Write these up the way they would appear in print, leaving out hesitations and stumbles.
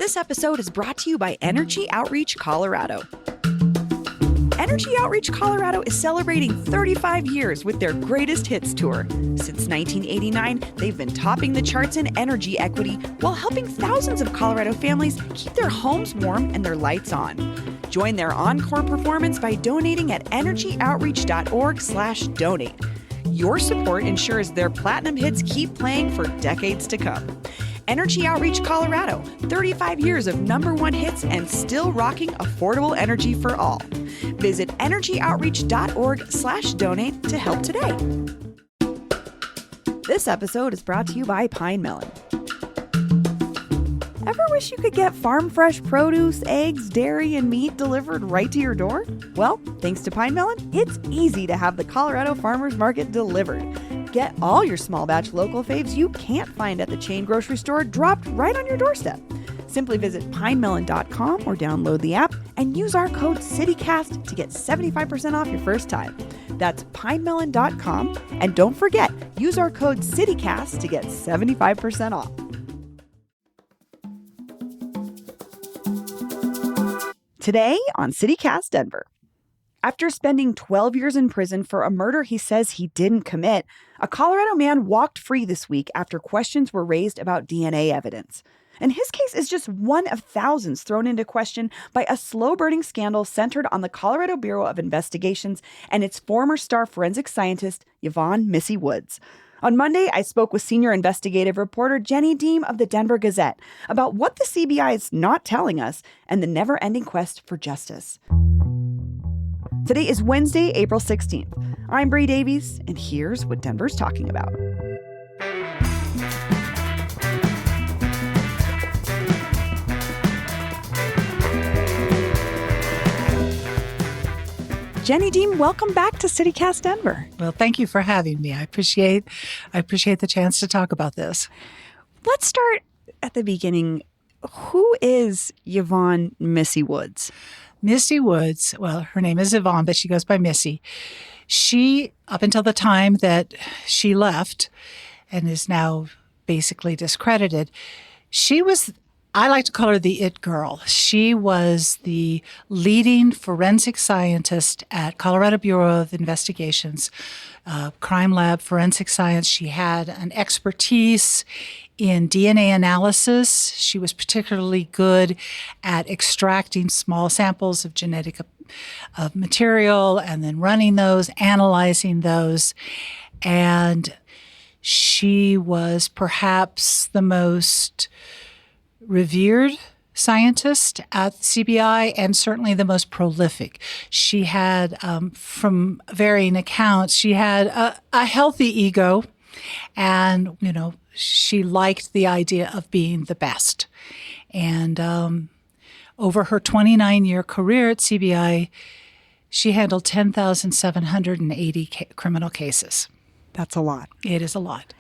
This episode is brought to you by Energy Outreach Colorado. Energy Outreach Colorado is celebrating 35 years with their Greatest Hits Tour. Since 1989, they've been topping the charts in energy equity while helping thousands of Colorado families keep their homes warm and their lights on. Join their encore performance by donating at energyoutreach.org/donate. Your support ensures their platinum hits keep playing for decades to come. Energy Outreach Colorado, 35 years of #1 hits and still rocking affordable energy for all. Visit energyoutreach.org/donate to help today. This episode is brought to you by Pine Melon. Ever wish you could get farm fresh produce, eggs, dairy, and meat delivered right to your door? Well, thanks to Pine Melon, it's easy to have the Colorado Farmers Market delivered. Get all your small batch local faves you can't find at the chain grocery store dropped right on your doorstep. Simply visit pinemelon.com or download the app and use our code CITYCAST to get 75% off your first time. That's pinemelon.com, and don't forget, use our code CITYCAST to get 75% off. Today on CityCast Denver. After spending 12 years in prison for a murder he says he didn't commit, a Colorado man walked free this week after questions were raised about DNA evidence. And his case is just one of thousands thrown into question by a slow-burning scandal centered on the Colorado Bureau of Investigations and its former star forensic scientist, Yvonne "Missy" Woods. On Monday, I spoke with senior investigative reporter Jenny Deem of the Denver Gazette about what the CBI is not telling us and the never-ending quest for justice. Today is Wednesday, April 16th. I'm Bree Davies, and here's what Denver's talking about. Jenny Deem, welcome back to CityCast Denver. Well, thank you for having me. I appreciate the chance to talk about this. Let's start at the beginning. Who is Yvonne "Missy" Woods? Missy Woods, well, her name is Yvonne, but she goes by Missy. She, up until the time that she left and is now basically discredited, she was, I like to call her the it girl. She was the leading forensic scientist at Colorado Bureau of Investigations, crime lab, forensic science. She had an expertise in DNA analysis. She was particularly good at extracting small samples of genetic material and then running those, analyzing those. And she was perhaps the most revered scientist at the CBI and certainly the most prolific. She had, from varying accounts, she had a healthy ego, and, she liked the idea of being the best. And over her 29-year career at CBI, she handled 10,780 criminal cases. That's a lot. It is a lot.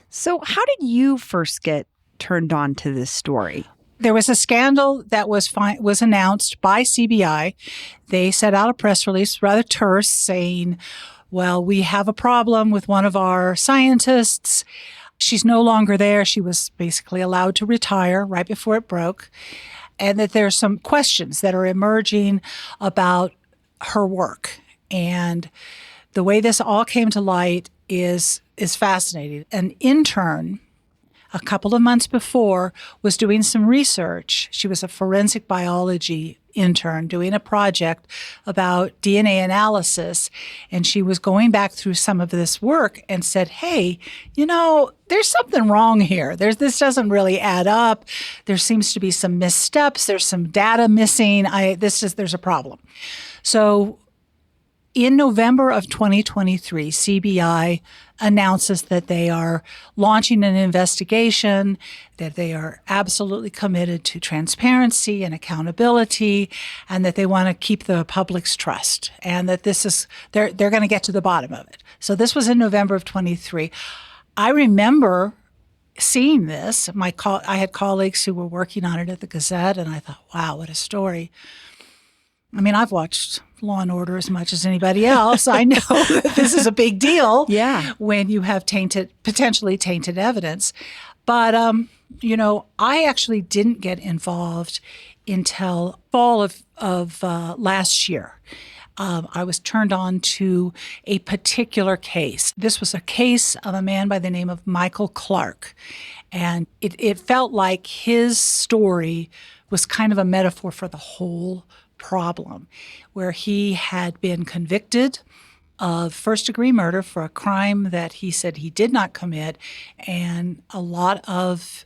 So how did you first get turned on to this story? There was a scandal that was announced by CBI. They set out a press release, rather terse, saying, well, we have a problem with one of our scientists. She's no longer there. She was basically allowed to retire right before it broke. And that there's some questions that are emerging about her work. And the way this all came to light is fascinating. An intern, a couple of months before, was doing some research. She was a forensic biology intern doing a project about DNA analysis, and she was going back through some of this work and said, hey, there's something wrong here. This doesn't really add up. There seems to be some missteps. There's some data missing. There's a problem. So in November of 2023, CBI announces that they are launching an investigation, that they are absolutely committed to transparency and accountability, and that they want to keep the public's trust, and that they're going to get to the bottom of it. So this was in November of 23. I remember seeing this. I had colleagues who were working on it at the Gazette, and I thought, wow, what a story. I mean, I've watched Law and Order as much as anybody else. I know that this is a big deal when you have potentially tainted evidence. But, I actually didn't get involved until fall of last year. I was turned on to a particular case. This was a case of a man by the name of Michael Clark. And it felt like his story was kind of a metaphor for the whole problem, where he had been convicted of first-degree murder for a crime that he said he did not commit, and a lot of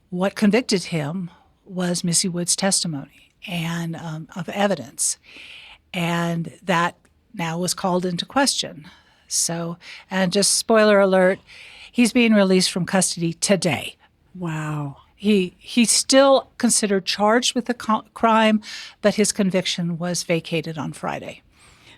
what convicted him was Missy Wood's testimony and of evidence. And that now was called into question. So, and just spoiler alert, he's being released from custody today. Wow. He's still considered charged with the crime, but his conviction was vacated on Friday.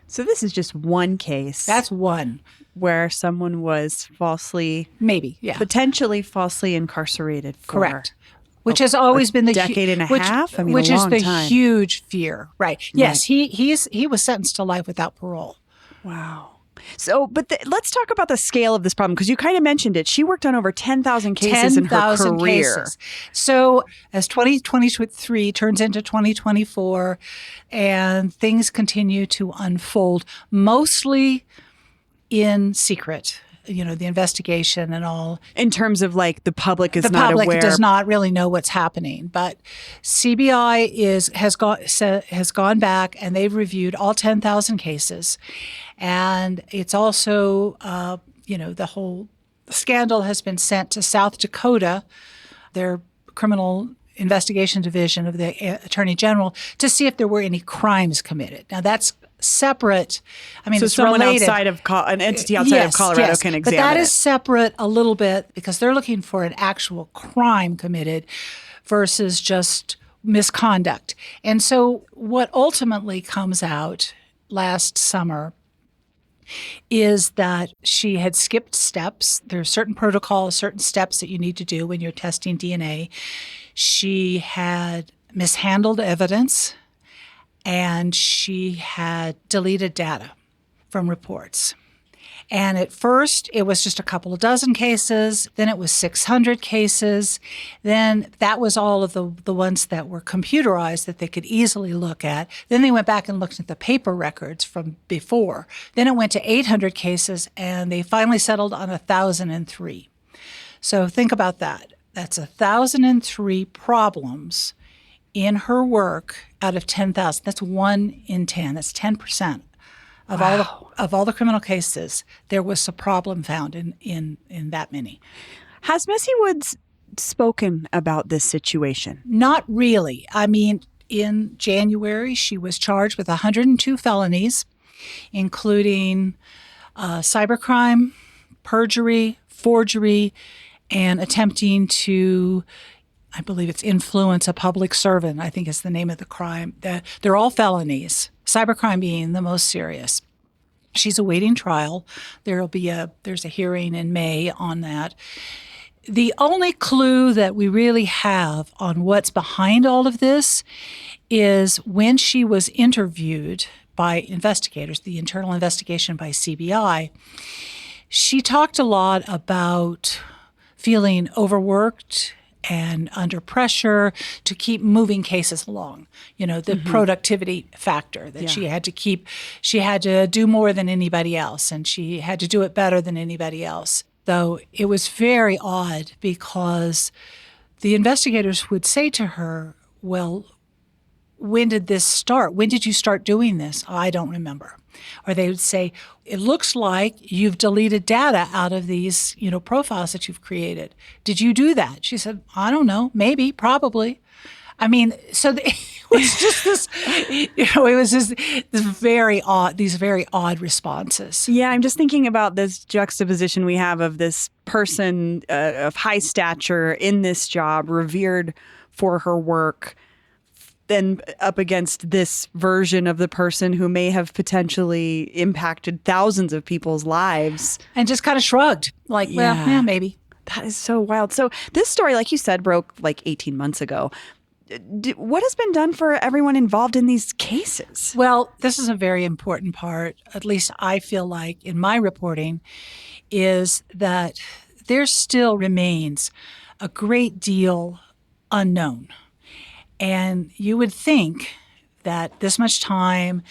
So this is just one case. That's one. Where someone was potentially falsely incarcerated for. Correct. Which has always been the decade and a half. Which a is long the time. huge fear, right? Yes, he was sentenced to life without parole. Wow. So, but let's talk about the scale of this problem, because you kind of mentioned it. She worked on over 10,000 cases in her career. Cases. So as 2023 turns into 2024 and things continue to unfold, mostly in secret, the investigation and all. In terms of like the public is not aware. The public does not really know what's happening. But CBI has gone back and they've reviewed all 10,000 cases. And it's also, the whole scandal has been sent to South Dakota, their criminal investigation division of the Attorney General, to see if there were any crimes committed. Now, that's separate. I mean, so it's someone related. outside of an entity outside of Colorado can examine but that it. is separate a little bit because they're looking for an actual crime committed versus just misconduct. And so what ultimately comes out last summer is that she had skipped steps. There are certain protocols, certain steps that you need to do when you're testing DNA. She had mishandled evidence, and she had deleted data from reports. And at first, it was just a couple of dozen cases. Then it was 600 cases. Then that was all of the ones that were computerized that they could easily look at. Then they went back and looked at the paper records from before. Then it went to 800 cases, and they finally settled on 1,003. So think about that. That's 1,003 problems in her work out of 10,000. That's 1 in 10. That's 10%. Of all the criminal cases, there was a problem found in that many. Has Missy Woods spoken about this situation? Not really. I mean, in January, she was charged with 102 felonies, including cybercrime, perjury, forgery, and attempting to, I believe it's influence a public servant, I think is the name of the crime. They're all felonies, cybercrime being the most serious. She's awaiting trial. There's a hearing in May on that. The only clue that we really have on what's behind all of this is when she was interviewed by investigators, the internal investigation by CBI, she talked a lot about feeling overworked and under pressure to keep moving cases along. The productivity factor that she had to do more than anybody else, and she had to do it better than anybody else. Though it was very odd because the investigators would say to her, well, when did this start? When did you start doing this? Oh, I don't remember. Or they would say, it looks like you've deleted data out of these, profiles that you've created. Did you do that? She said, I don't know, maybe, probably. I mean, so it was just this, it was just these very odd responses. Yeah, I'm just thinking about this juxtaposition we have of this person of high stature in this job, revered for her work, then up against this version of the person who may have potentially impacted thousands of people's lives. And just kind of shrugged, like, well, yeah, maybe. That is so wild. So this story, like you said, broke like 18 months ago. What has been done for everyone involved in these cases? Well, this is a very important part, at least I feel like in my reporting, is that there still remains a great deal unknown. And you would think that this much time,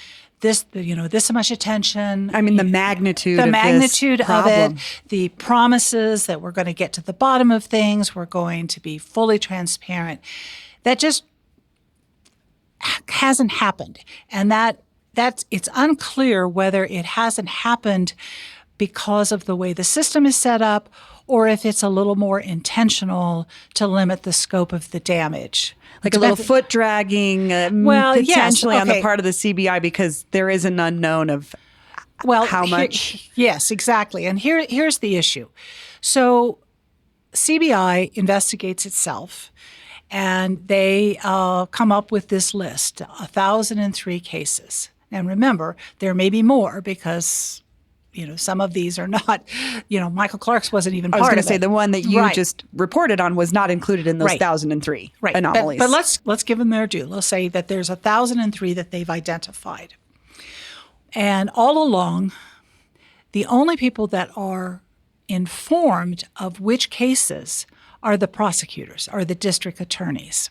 this much attention. I mean, the magnitude of it, the promises that we're going to get to the bottom of things, we're going to be fully transparent, that just hasn't happened. And it's unclear whether it hasn't happened because of the way the system is set up, or if it's a little more intentional to limit the scope of the damage. Like a little foot dragging, potentially on the part of the CBI, because there is an unknown of how much. Yes, exactly. And here's the issue. So CBI investigates itself, and they come up with this list, 1,003 cases. And remember, there may be more because some of these are not, Michael Clark's wasn't even part of it. I was going to say the one that you just reported on was not included in those 1,003 anomalies. But let's give them their due. Let's say that there's 1,003 that they've identified. And all along, the only people that are informed of which cases are the prosecutors, are the district attorneys.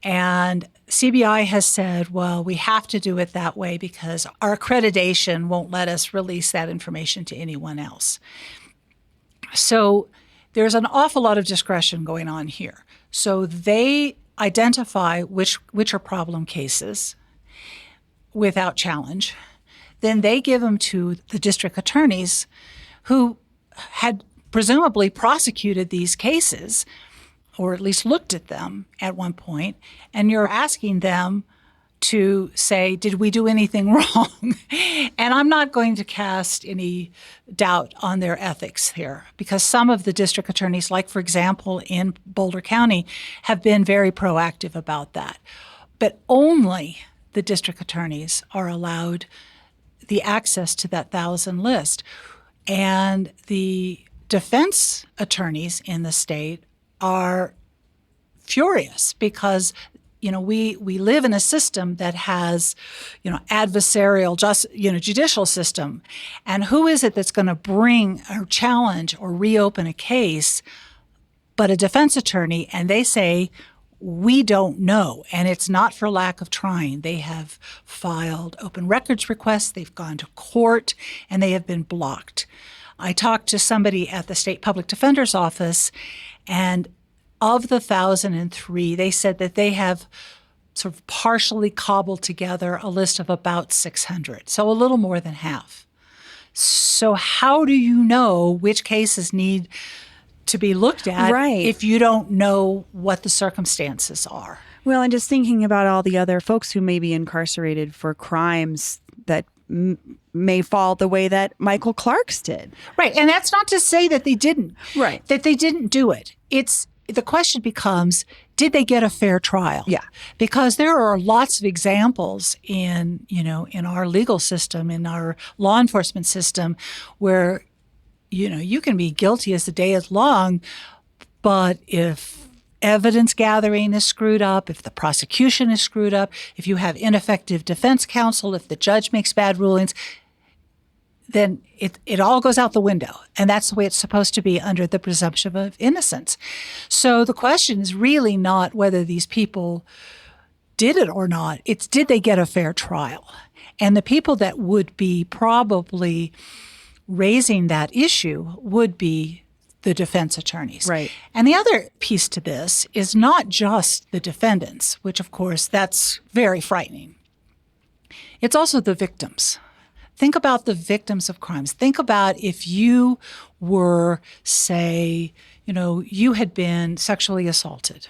And CBI has said, well, we have to do it that way because our accreditation won't let us release that information to anyone else. So there's an awful lot of discretion going on here. So they identify which are problem cases without challenge. Then they give them to the district attorneys who had presumably prosecuted these cases, or at least looked at them at one point, and you're asking them to say, did we do anything wrong? And I'm not going to cast any doubt on their ethics here, because some of the district attorneys, like, for example, in Boulder County, have been very proactive about that. But only the district attorneys are allowed the access to that 1,000 list. And the defense attorneys in the state are furious because, we live in a system that has, adversarial judicial system. And who is it that's going to bring or challenge or reopen a case but a defense attorney? And they say, we don't know. And it's not for lack of trying. They have filed open records requests, they've gone to court, and they have been blocked. I talked to somebody at the State Public Defender's Office, and of the 1,003, they said that they have sort of partially cobbled together a list of about 600, so a little more than half. So how do you know which cases need to be looked at if you don't know what the circumstances are? Well, and just thinking about all the other folks who may be incarcerated for crimes that may fall the way that Michael Clark's did. Right. And that's not to say that they didn't. Right. That they didn't do it. The question becomes, did they get a fair trial? Yeah. Because there are lots of examples in our legal system, in our law enforcement system, where, you can be guilty as the day is long, but if evidence gathering is screwed up, if the prosecution is screwed up, if you have ineffective defense counsel, if the judge makes bad rulings, then it all goes out the window. And that's the way it's supposed to be under the presumption of innocence. So the question is really not whether these people did it or not. It's, did they get a fair trial? And the people that would be probably raising that issue would be the defense attorneys. Right. And the other piece to this is not just the defendants, which of course that's very frightening. It's also the victims. Think about the victims of crimes. Think about if you were, say, you had been sexually assaulted,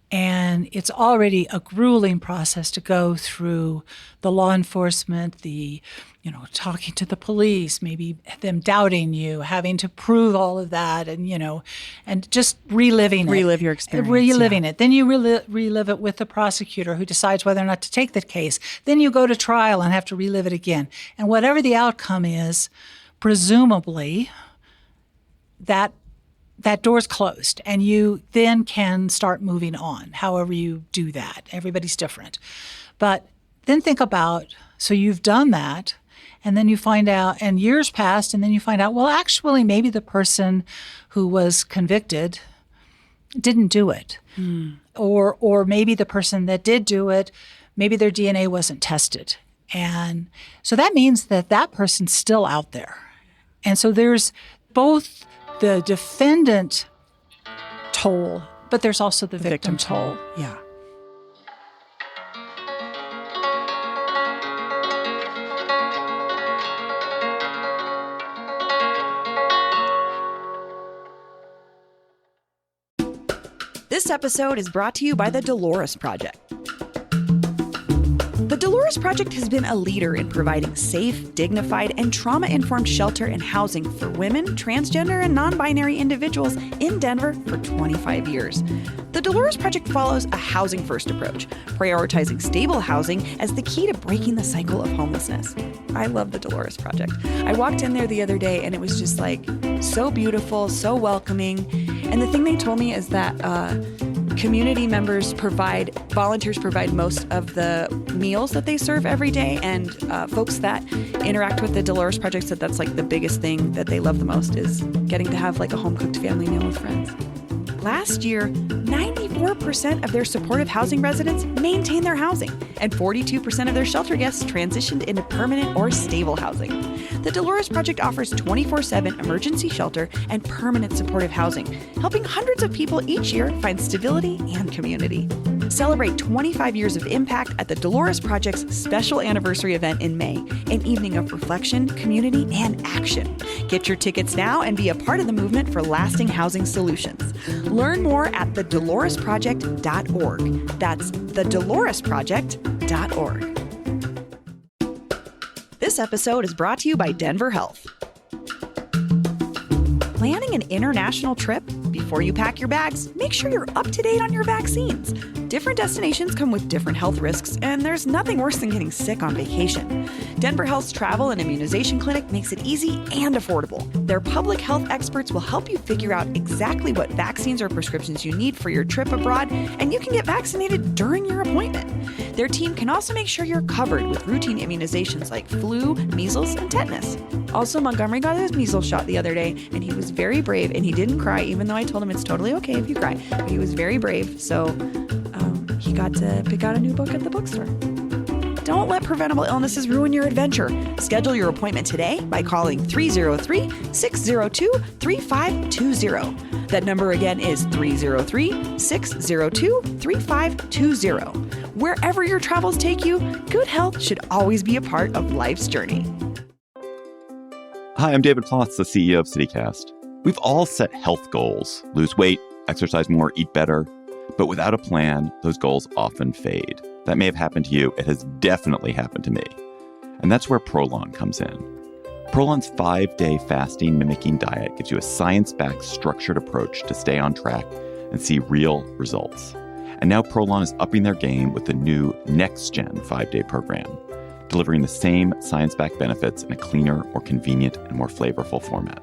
and it's already a grueling process to go through the law enforcement, the, talking to the police, maybe them doubting you, having to prove all of that, and, and just reliving it. Relive your experience. Reliving it. Then you relive it with the prosecutor who decides whether or not to take the case. Then you go to trial and have to relive it again. And whatever the outcome is, presumably that door's closed, and you then can start moving on, however you do that. Everybody's different. But then think about, so you've done that, And then you find out, and years passed, and then you find out, well, actually, maybe the person who was convicted didn't do it. Or maybe the person that did do it, maybe their DNA wasn't tested. And so that means that that person's still out there. And so there's both the defendant toll, but there's also the victim toll. Yeah. This episode is brought to you by the Dolores Project. The Dolores Project has been a leader in providing safe, dignified, and trauma-informed shelter and housing for women, transgender, and non-binary individuals in Denver for 25 years. The Dolores Project follows a housing-first approach, prioritizing stable housing as the key to breaking the cycle of homelessness. I love the Dolores Project. I walked in there the other day, and it was just like so beautiful, so welcoming. And the thing they told me is that community volunteers provide most of the meals that they serve every day, and folks that interact with the Dolores Project said that's like the biggest thing that they love the most is getting to have like a home-cooked family meal with friends. Last year, 94% of their supportive housing residents maintained their housing, and 42% of their shelter guests transitioned into permanent or stable housing. The Dolores Project offers 24/7 emergency shelter and permanent supportive housing, helping hundreds of people each year find stability and community. Celebrate 25 years of impact at the Dolores Project's special anniversary event in May, an evening of reflection, community, and action. Get your tickets now and be a part of the movement for lasting housing solutions. Learn more at thedoloresproject.org. That's thedoloresproject.org. This episode is brought to you by Denver Health. Planning an international trip? Before you pack your bags, make sure you're up to date on your vaccines. Different destinations come with different health risks, and there's nothing worse than getting sick on vacation. Denver Health's travel and immunization clinic makes it easy and affordable. Their public health experts will help you figure out exactly what vaccines or prescriptions you need for your trip abroad, and you can get vaccinated during your appointment. Their team can also make sure you're covered with routine immunizations like flu, measles, and tetanus. Also, Montgomery got his measles shot the other day, and he was very brave, and he didn't cry, even though I told him it's totally okay if you cry. But he was very brave, so he got to pick out a new book at the bookstore. Don't let preventable illnesses ruin your adventure. Schedule your appointment today by calling 303-602-3520. That number again is 303-602-3520. Wherever your travels take you, good health should always be a part of life's journey. Hi, I'm David Plotz, the CEO of CityCast. We've all set health goals: lose weight, exercise more, eat better. But without a plan, those goals often fade. That may have happened to you. It has definitely happened to me. And that's where Prolon comes in. Prolon's 5-day fasting mimicking diet gives you a science-backed, structured approach to stay on track and see real results. And now Prolon is upping their game with the new next-gen 5-day program, delivering the same science-backed benefits in a cleaner, more convenient, and more flavorful format.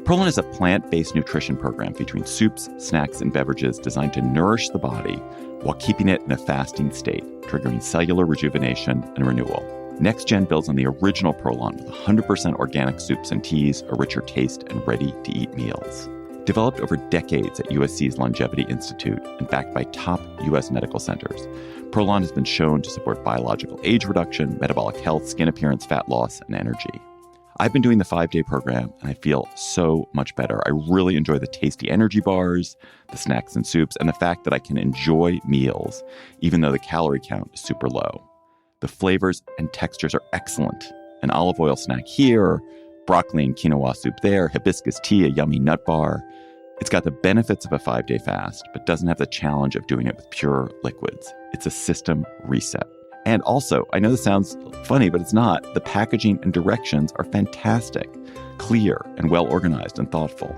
Prolon is a plant-based nutrition program featuring soups, snacks, and beverages designed to nourish the body while keeping it in a fasting state, triggering cellular rejuvenation and renewal. Next Gen builds on the original Prolon with 100% organic soups and teas, a richer taste, and ready-to-eat meals. Developed over decades at USC's Longevity Institute and backed by top U.S. medical centers, Prolon has been shown to support biological age reduction, metabolic health, skin appearance, fat loss, and energy. I've been doing the 5-day program, and I feel so much better. I really enjoy the tasty energy bars, the snacks and soups, and the fact that I can enjoy meals, even though the calorie count is super low. The flavors and textures are excellent. An olive oil snack here, broccoli and quinoa soup there, hibiscus tea, a yummy nut bar. It's got the benefits of a 5-day fast, but doesn't have the challenge of doing it with pure liquids. It's a system reset. And also, I know this sounds funny, but it's not. The packaging and directions are fantastic, clear, and well organized and thoughtful.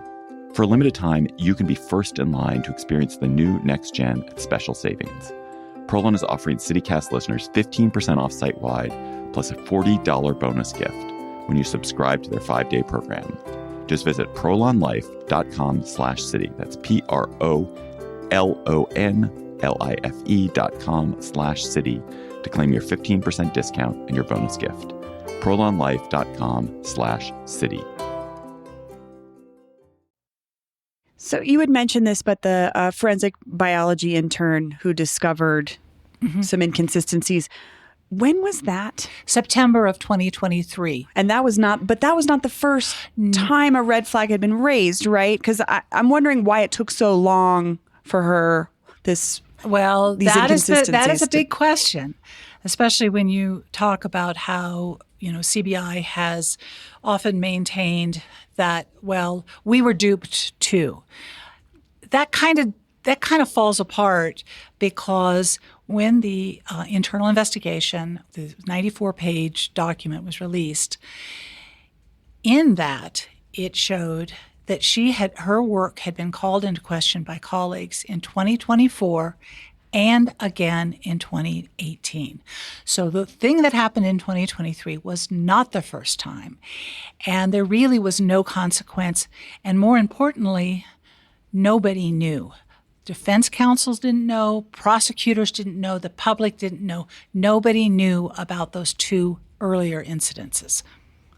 For a limited time, you can be first in line to experience the new Next Gen at special savings. Prolon is offering CityCast listeners 15% off site-wide, plus a $40 bonus gift when you subscribe to their 5-day program. Just visit prolonlife.com/city. That's PROLONLIFE.com/city to claim your 15% discount and your bonus gift. prolonlife.com/city. So you had mentioned this, but the forensic biology intern who discovered some inconsistencies, when was that? September of 2023. And that was not the first time a red flag had been raised, right? Because I'm wondering why it took so long for her, Well, these that is inconsistencies a big question, especially when you talk about how, CBI has often maintained that, well, we were duped too. That kind of falls apart because when the internal investigation, the 94-page document was released, in that it showed that her work had been called into question by colleagues in 2024 and again in 2018. So the thing that happened in 2023 was not the first time, and there really was no consequence, and more importantly, nobody knew. Defense counsels didn't know, prosecutors didn't know, the public didn't know. Nobody knew about those two earlier incidences.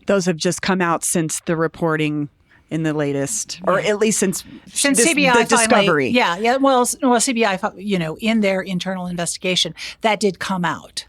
Those have just come out since the reporting in the latest, or at least since CBI the discovery. Yeah. Well, CBI, in their internal investigation, that did come out.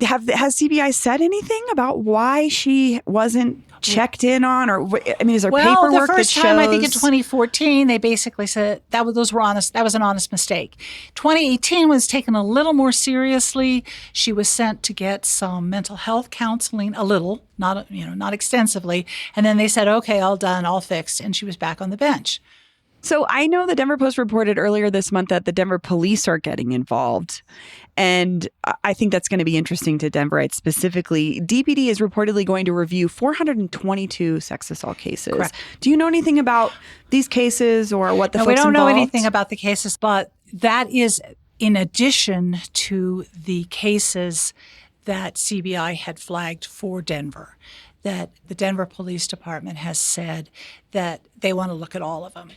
Has CBI said anything about why she wasn't checked in on, or is there paperwork the first that time, shows? I think in 2014, they basically said that was an honest mistake. 2018 was taken a little more seriously. She was sent to get some mental health counseling, a little, not extensively, and then they said, "Okay, all done, all fixed," and she was back on the bench. So I know the Denver Post reported earlier this month that the Denver police are getting involved. And I think that's going to be interesting to Denverites specifically. DPD is reportedly going to review 422 sex assault cases. Correct. Do you know anything about these cases or what the folks We don't know involved? anything about the cases, but that is in addition to the cases that CBI had flagged for Denver, that the Denver Police Department has said that they want to look at all of them,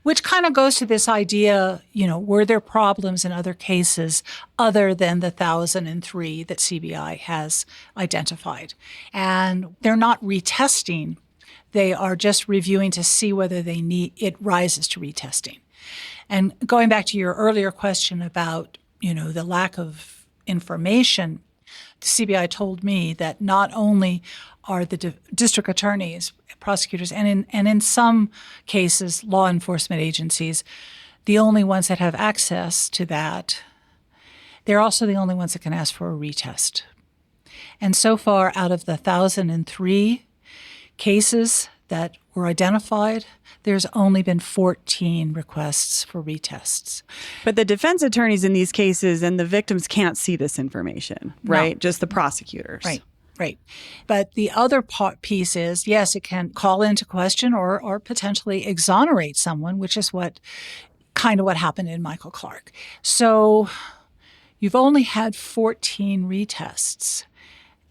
which kind of goes to this idea, were there problems in other cases other than the 1,003 that CBI has identified? And they're not retesting. They are just reviewing to see whether it rises to retesting. And going back to your earlier question about, the lack of information, the CBI told me that not only are the district attorneys, prosecutors, and in some cases, law enforcement agencies, the only ones that have access to that, they're also the only ones that can ask for a retest. And so far, out of the 1,003 cases that were identified, there's only been 14 requests for retests. But the defense attorneys in these cases and the victims can't see this information, right? No. Just the prosecutors. Right. But the other piece is, yes, it can call into question or potentially exonerate someone, which is what happened in Michael Clark. So you've only had 14 retests,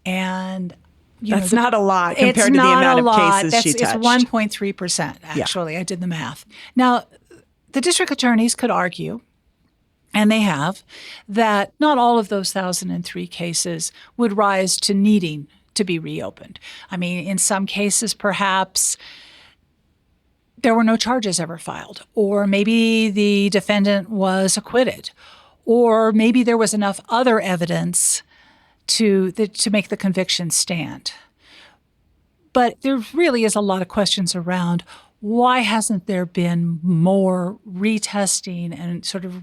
and that's not a lot compared to the amount of cases she touched. It's 1.3%, actually. Yeah. I did the math. Now, the district attorneys could argue, and they have, that not all of those 1,003 cases would rise to needing to be reopened. In some cases, perhaps there were no charges ever filed, or maybe the defendant was acquitted, or maybe there was enough other evidence to make the conviction stand. But there really is a lot of questions around why hasn't there been more retesting and sort of,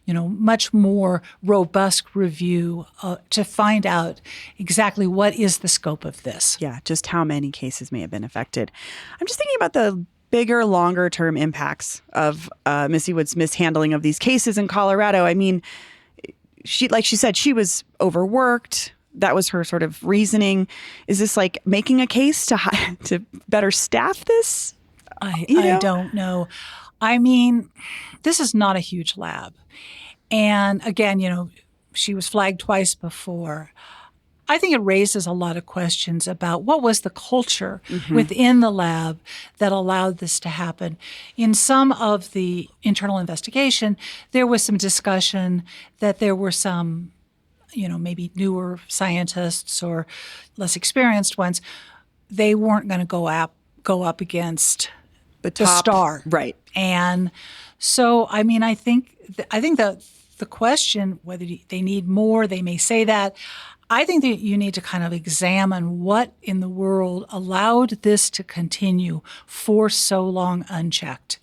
much more robust review to find out exactly what is the scope of this. Yeah, just how many cases may have been affected. I'm just thinking about the bigger, longer term impacts of Missy Wood's mishandling of these cases in Colorado. Like she said, she was overworked. That was her sort of reasoning. Is this like making a case to better staff this? I don't know. This is not a huge lab. And again, she was flagged twice before. I think it raises a lot of questions about what was the culture within the lab that allowed this to happen. In some of the internal investigation, there was some discussion that there were some maybe newer scientists or less experienced ones, they weren't going to go up against The the top, star. right? And so, I mean, I think the question whether they need more, they may say that. I think that you need to kind of examine what in the world allowed this to continue for so long unchecked.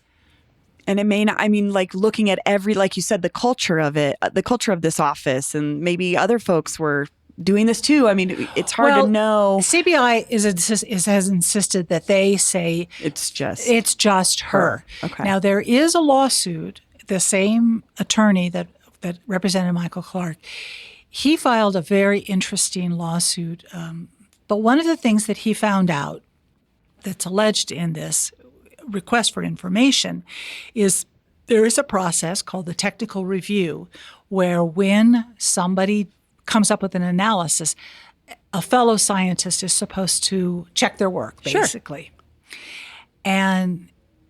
And it may not, I mean, like looking at like you said, the culture of it, the culture of this office, and maybe other folks were doing this too. I mean, it's hard to know. CBI has insisted that they say It's just her. Okay. Now, there is a lawsuit, the same attorney that represented Michael Clark. He filed a very interesting lawsuit. But one of the things that he found out that's alleged in this request for information is there is a process called the technical review where when somebody comes up with an analysis, a fellow scientist is supposed to check their work, basically. Sure. And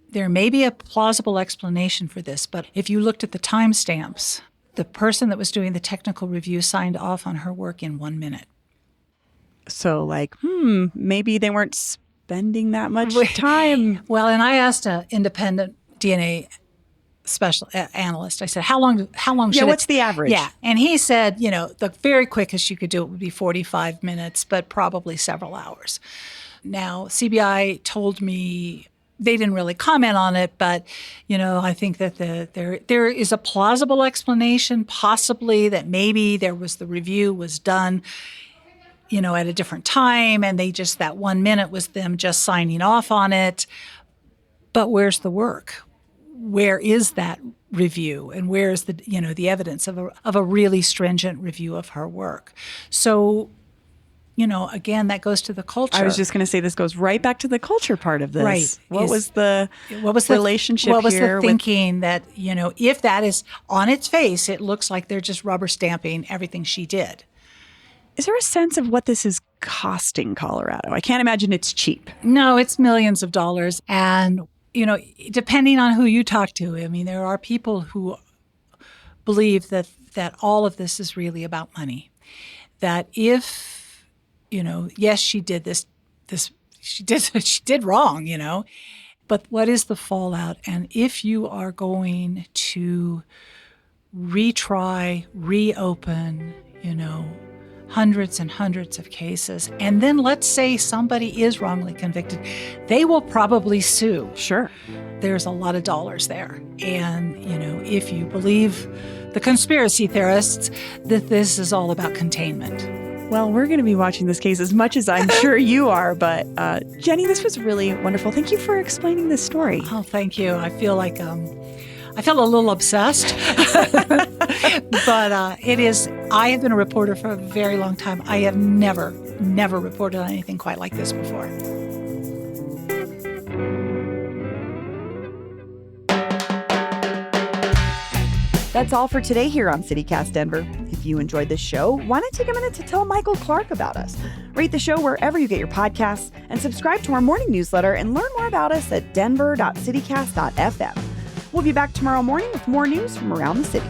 there may be a plausible explanation for this, but if you looked at the timestamps, the person that was doing the technical review signed off on her work in 1 minute. So like, maybe they weren't spending that much time. Well, and I asked an independent DNA special analyst. I said, how long should what's the average? Yeah. And he said, the very quickest you could do it would be 45 minutes, but probably several hours. Now, CBI told me they didn't really comment on it, but, I think that there is a plausible explanation, possibly that maybe the review was done, at a different time, and that 1 minute was them just signing off on it. But where's the work? Where is that review, and where is the evidence of a really stringent review of her work? So, again, that goes to the culture. I was just going to say this goes right back to the culture part of this. Right. What was the relationship? What was here the thinking that if that is on its face, it looks like they're just rubber stamping everything she did. Is there a sense of what this is costing Colorado? I can't imagine it's cheap. No, it's millions of dollars, and depending on who you talk to, I mean, there are people who believe that all of this is really about money. That if, yes, she did this, she did wrong, but what is the fallout? And if you are going to retry, reopen, hundreds and hundreds of cases, and then let's say somebody is wrongly convicted, they will probably sue. Sure. There's a lot of dollars there. And, if you believe the conspiracy theorists, that this is all about containment. Well, we're going to be watching this case as much as I'm sure you are. But Jenny, this was really wonderful. Thank you for explaining this story. Oh, thank you. I feel like I felt a little obsessed, but I have been a reporter for a very long time. I have never reported on anything quite like this before. That's all for today here on CityCast Denver. If you enjoyed this show, why not take a minute to tell Michael Clark about us? Rate the show wherever you get your podcasts and subscribe to our morning newsletter and learn more about us at denver.citycast.fm. We'll be back tomorrow morning with more news from around the city.